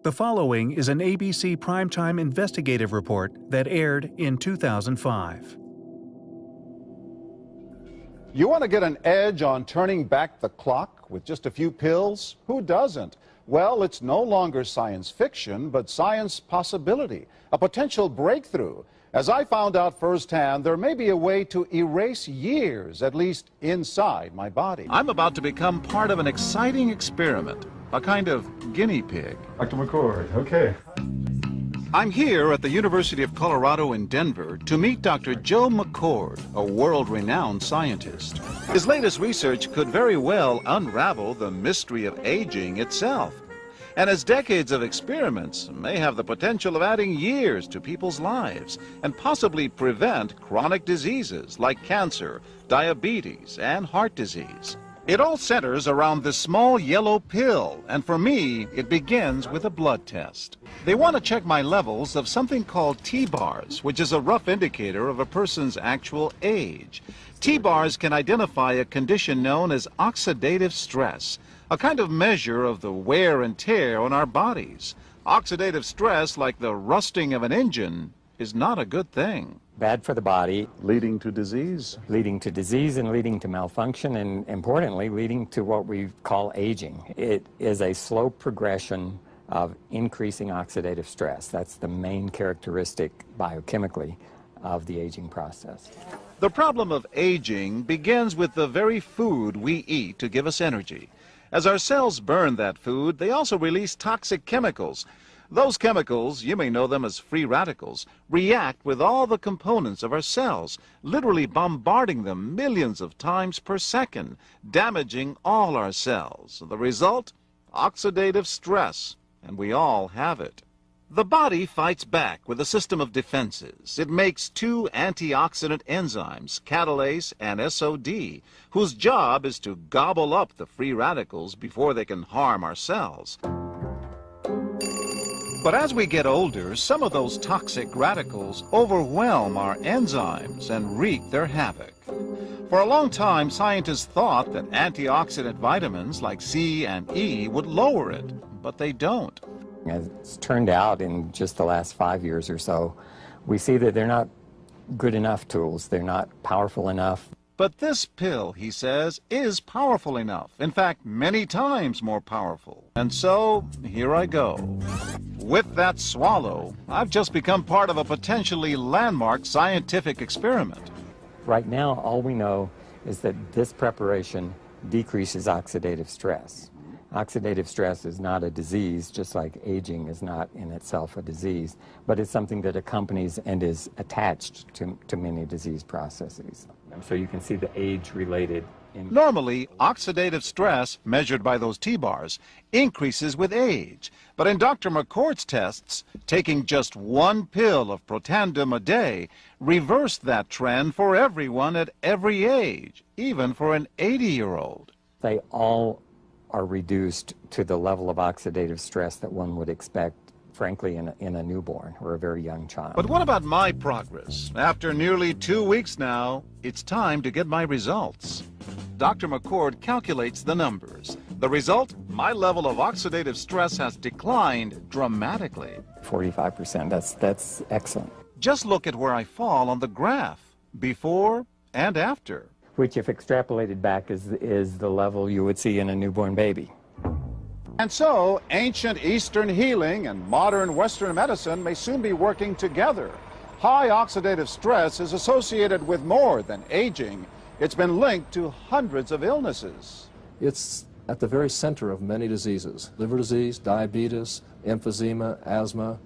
The following is an ABC primetime investigative report that aired in 2005. You want to get an edge on turning back the clock with just a few pills? Who doesn't? Well, it's no longer science fiction, but science possibility, a potential breakthrough. As I found out firsthand, there may be a way to erase years, at least inside my body. I'm about to become part of an exciting experiment, a kind of guinea pig. Dr. McCord, okay. I'm here at the University of Colorado in Denver to meet Dr. Joe McCord, a world-renowned scientist. His latest research could very well unravel the mystery of aging itself. And his decades of experiments may have the potential of adding years to people's lives and possibly prevent chronic diseases like cancer, diabetes, and heart disease. It all centers around this small yellow pill, and for me, it begins with a blood test. They want to check my levels of something called T-bars, which is a rough indicator of a person's actual age. T-bars can identify a condition known as oxidative stress, a kind of measure of the wear and tear on our bodies. Oxidative stress, like the rusting of an engine, is not a good thing. Bad for the body. Leading to disease. Leading to disease and leading to malfunction, and importantly, leading to what we call aging. It is a slow progression of increasing oxidative stress. That's the main characteristic biochemically of the aging process. The problem of aging begins with the very food we eat to give us energy. As our cells burn that food, they also release toxic chemicals. Those chemicals, you may know them as free radicals, react with all the components of our cells, literally bombarding them millions of times per second, damaging all our cells. The result? Oxidative stress, and we all have it. The body fights back with a system of defenses. It makes two antioxidant enzymes, catalase and SOD, whose job is to gobble up the free radicals before they can harm our cells. But as we get older, some of those toxic radicals overwhelm our enzymes and wreak their havoc. For a long time, scientists thought that antioxidant vitamins like C and E would lower it, but they don't. As it's turned out in just the last 5 years or so, we see that they're not good enough tools. They're not powerful enough. But this pill, he says, is powerful enough. In fact, many times more powerful. And so, here I go. With that swallow, I've just become part of a potentially landmark scientific experiment. Right now, all we know is that this preparation decreases oxidative stress. Oxidative stress is not a disease, just like aging is not in itself a disease, but it's something that accompanies and is attached to many disease processes. So you can see the age-related. Normally, oxidative stress, measured by those T-bars, increases with age. But in Dr. McCord's tests, taking just one pill of Protandim a day reversed that trend for everyone at every age, even for an 80-year-old. They all are reduced to the level of oxidative stress that one would expect, frankly, in a newborn or a very young child. But what about my progress? After nearly 2 weeks now, it's time to get my results. Dr. McCord calculates the numbers. The result? My level of oxidative stress has declined dramatically. 45%, that's excellent. Just look at where I fall on the graph, before and after. Which, if extrapolated back, is the level you would see in a newborn baby. And so, ancient Eastern healing and modern Western medicine may soon be working together. High oxidative stress is associated with more than aging. It's been linked to hundreds of illnesses. It's at the very center of many diseases: liver disease, diabetes, emphysema, asthma.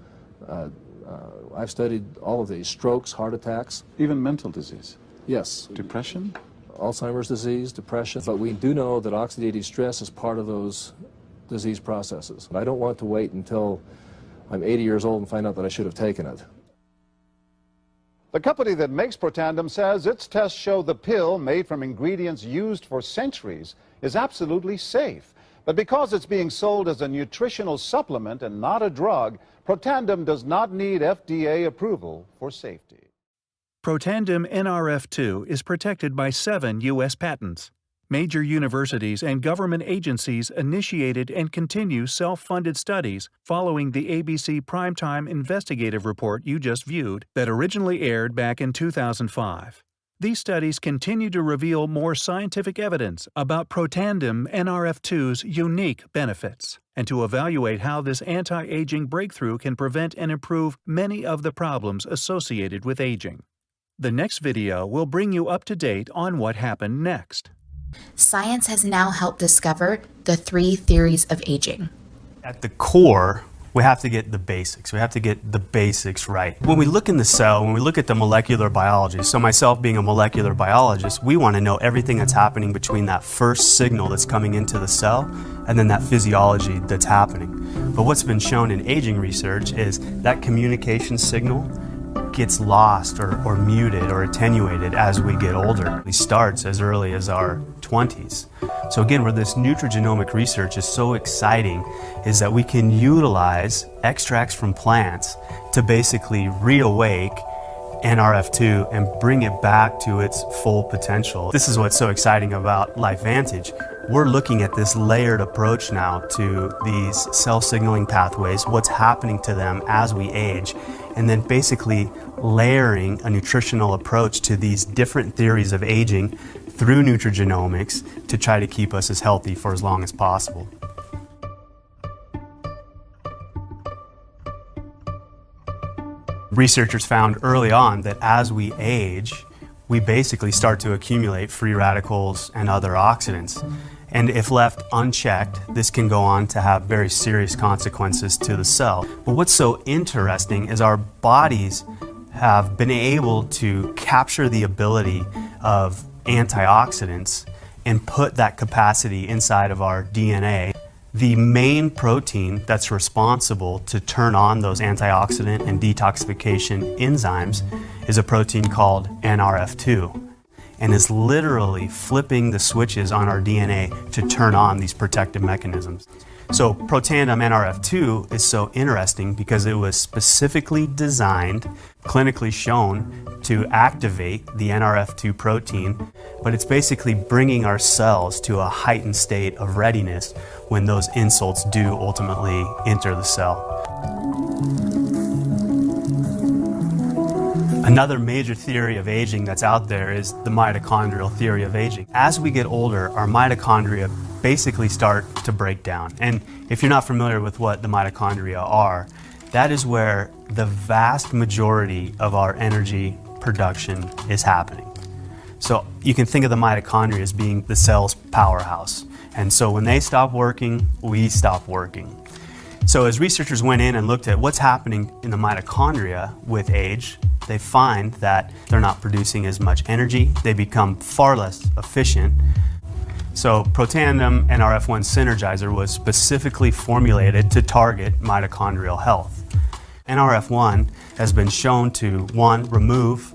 I've studied all of these: strokes, heart attacks. Even mental disease. Yes. Depression? Alzheimer's disease, depression. But we do know that oxidative stress is part of those disease processes. I don't want to wait until I'm 80 years old and find out that I should have taken it. The company that makes Protandim says its tests show the pill, made from ingredients used for centuries, is absolutely safe. But because it's being sold as a nutritional supplement and not a drug, Protandim does not need FDA approval for safety. Protandim NRF2 is protected by 7 U.S. patents. Major universities and government agencies initiated and continue self-funded studies following the ABC Primetime Investigative Report you just viewed that originally aired back in 2005. These studies continue to reveal more scientific evidence about Protandim Nrf2's unique benefits, and to evaluate how this anti-aging breakthrough can prevent and improve many of the problems associated with aging. The next video will bring you up to date on what happened next. Science has now helped discover the 3 theories of aging. At the core, we have to get the basics. We have to get the basics right. When we look in the cell, when we look at the molecular biology, so myself being a molecular biologist, we want to know everything that's happening between that first signal that's coming into the cell and then that physiology that's happening. But what's been shown in aging research is that communication signal gets lost or muted or attenuated as we get older. It starts as early as our 20s. So again, where this nutrigenomic research is so exciting is that we can utilize extracts from plants to basically reawake Nrf2 and bring it back to its full potential. This is what's so exciting about LifeVantage. We're looking at this layered approach now to these cell signaling pathways, what's happening to them as we age, and then basically layering a nutritional approach to these different theories of aging through nutrigenomics to try to keep us as healthy for as long as possible. Researchers found early on that as we age, we basically start to accumulate free radicals and other oxidants. And if left unchecked, this can go on to have very serious consequences to the cell. But what's so interesting is our bodies have been able to capture the ability of antioxidants and put that capacity inside of our DNA. The main protein that's responsible to turn on those antioxidant and detoxification enzymes is a protein called Nrf2, and is literally flipping the switches on our DNA to turn on these protective mechanisms. So Protandim Nrf2 is so interesting because it was specifically designed, clinically shown to activate the Nrf2 protein, but it's basically bringing our cells to a heightened state of readiness when those insults do ultimately enter the cell. Another major theory of aging that's out there is the mitochondrial theory of aging. As we get older, our mitochondria basically start to break down. And if you're not familiar with what the mitochondria are, that is where the vast majority of our energy production is happening. So you can think of the mitochondria as being the cell's powerhouse. And so when they stop working, we stop working. So as researchers went in and looked at what's happening in the mitochondria with age, they find that they're not producing as much energy, they become far less efficient. So Protandim Nrf1 Synergizer was specifically formulated to target mitochondrial health. Nrf1 has been shown to, one, remove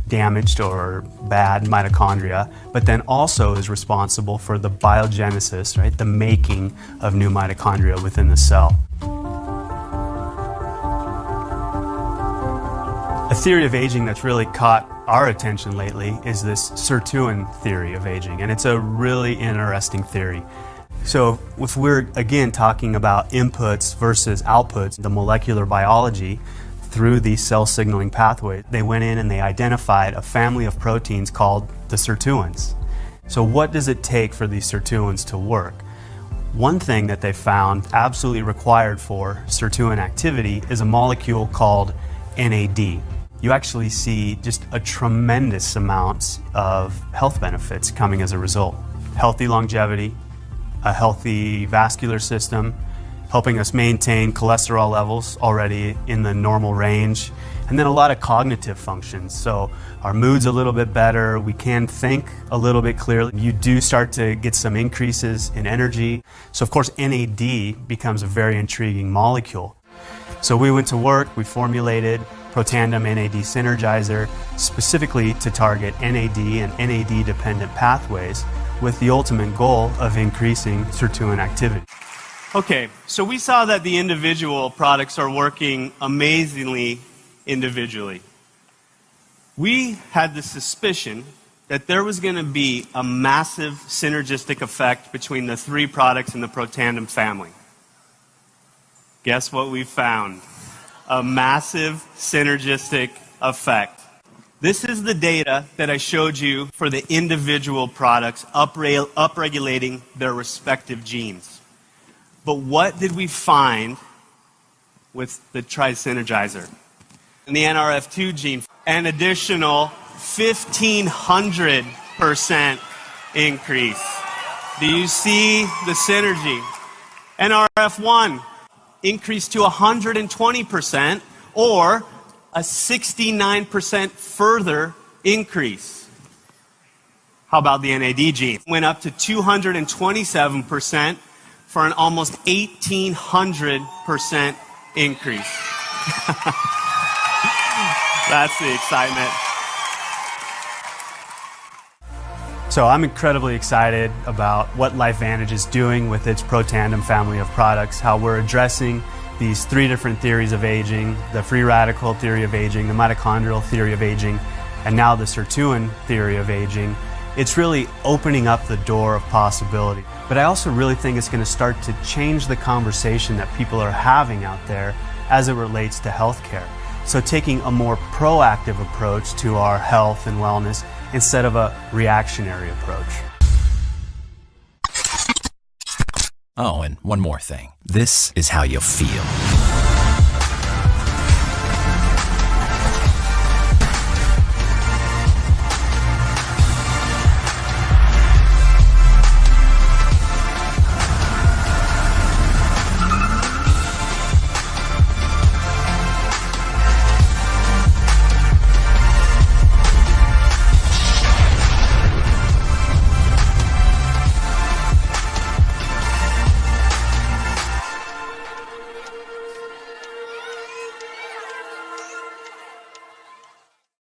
damaged or bad mitochondria, but then also is responsible for the biogenesis, right, the making of new mitochondria within the cell. A theory of aging that's really caught our attention lately is this sirtuin theory of aging, and it's a really interesting theory. So if we're again talking about inputs versus outputs, the molecular biology through these cell signaling pathways, they went in and they identified a family of proteins called the sirtuins. So what does it take for these sirtuins to work? One thing that they found absolutely required for sirtuin activity is a molecule called NAD. You actually see just a tremendous amount of health benefits coming as a result. Healthy longevity, a healthy vascular system, helping us maintain cholesterol levels already in the normal range, and then a lot of cognitive functions. So our mood's a little bit better, we can think a little bit clearly. You do start to get some increases in energy. So of course NAD becomes a very intriguing molecule. So we went to work, we formulated Protandim NAD Synergizer specifically to target NAD and NAD-dependent pathways with the ultimate goal of increasing sirtuin activity. Okay, so we saw that the individual products are working amazingly individually. We had the suspicion that there was going to be a massive synergistic effect between the three products in the Protandim family. Guess what we found? A massive synergistic effect. This is the data that I showed you for the individual products upregulating their respective genes. But what did we find with the Tri-Synergizer? In the NRF2 gene, an additional 1,500% increase. Do you see the synergy? NRF1 increased to 120%, or a 69% further increase. How about the NAD gene? Went up to 227% for an almost 1,800% increase. That's the excitement. So I'm incredibly excited about what LifeVantage is doing with its Protandim family of products, how we're addressing these three different theories of aging, the free radical theory of aging, the mitochondrial theory of aging, and now the sirtuin theory of aging. It's really opening up the door of possibility. But I also really think it's going to start to change the conversation that people are having out there as it relates to healthcare. So taking a more proactive approach to our health and wellness instead of a reactionary approach. Oh, and one more thing. This is how you'll feel.